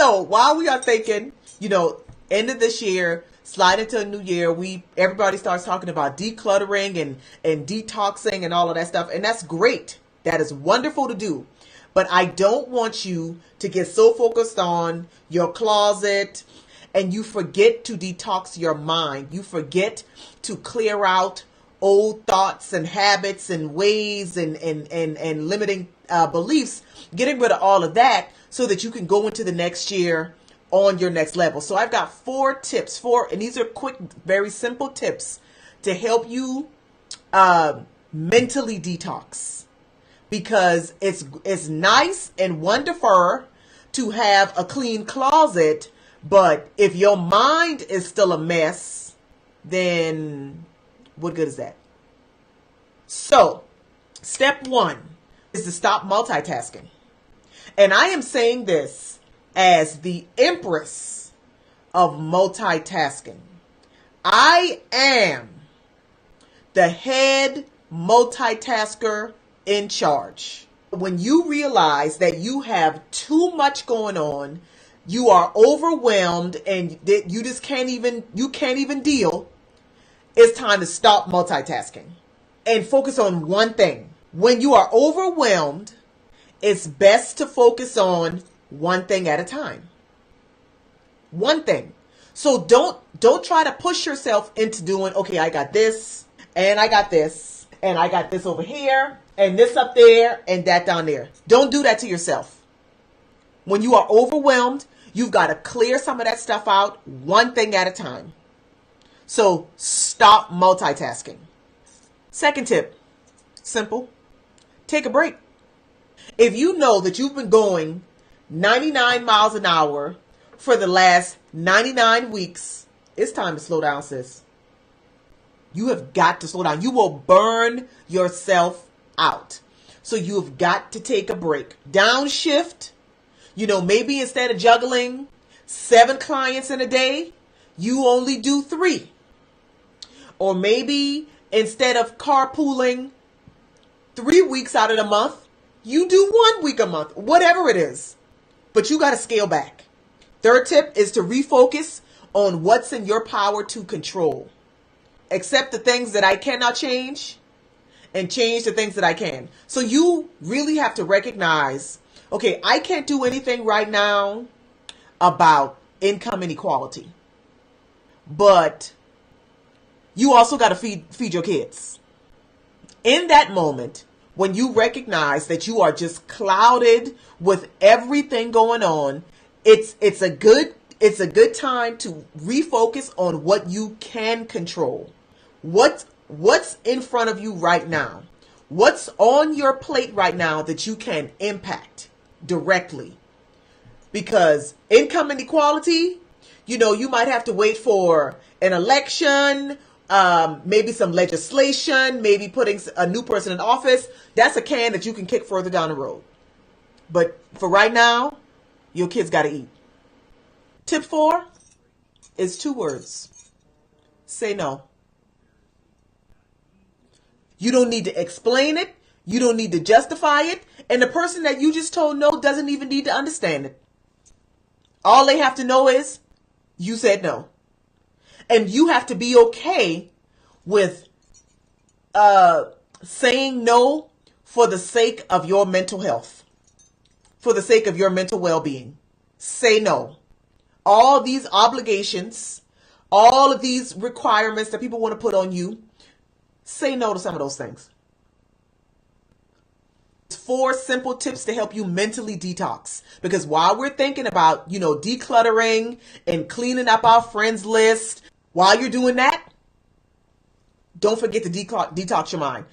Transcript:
So while we are thinking, end of this year, slide into a new year, everybody starts talking about decluttering and detoxing and all of that stuff. And that's great. That is wonderful to do. But I don't want you to get so focused on your closet and you forget to detox your mind. You forget to clear out old thoughts and habits and ways and limiting beliefs, getting rid of all of that so that you can go into the next year on your next level. So I've got 4 tips, and these are quick, very simple tips to help you mentally detox. Because it's nice and wonderful to have a clean closet, but if your mind is still a mess, then what good is that? So, step 1 is to stop multitasking. And I am saying this as the empress of multitasking. I am the head multitasker in charge. When you realize that you have too much going on, you are overwhelmed and you just can't even deal, it's time to stop multitasking and focus on one thing. When you are overwhelmed, it's best to focus on one thing at a time. One thing. So don't try to push yourself into doing, okay, I got this and I got this and I got this over here and this up there and that down there. Don't do that to yourself. When you are overwhelmed, you've got to clear some of that stuff out one thing at a time. So stop multitasking. Second tip, simple. Take a break. If you know that you've been going 99 miles an hour for the last 99 weeks, it's time to slow down, sis. You have got to slow down. You will burn yourself out. So you have got to take a break. Downshift. Maybe instead of juggling 7 clients in a day, you only do 3. Or maybe instead of carpooling 3 weeks out of the month, you do 1 week a month, whatever it is. But you got to scale back. Third tip is to refocus on what's in your power to control. Accept the things that I cannot change and change the things that I can. So you really have to recognize, okay, I can't do anything right now about income inequality. But you also got to feed your kids. In that moment, when you recognize that you are just clouded with everything going on, it's a good time to refocus on what you can control. What's in front of you right now? What's on your plate right now that you can impact directly? Because income inequality, you might have to wait for an election, maybe some legislation, maybe putting a new person in office. That's a can that you can kick further down the road. But for right now, your kids got to eat. Tip 4 is 2 words. Say no. You don't need to explain it. You don't need to justify it. And the person that you just told no doesn't even need to understand it. All they have to know is you said no. And you have to be okay with saying no for the sake of your mental health, for the sake of your mental well-being. Say no. All these obligations, all of these requirements that people want to put on you, say no to some of those things. 4 simple tips to help you mentally detox. Because while we're thinking about, decluttering and cleaning up our friends list, while you're doing that, don't forget to detox your mind.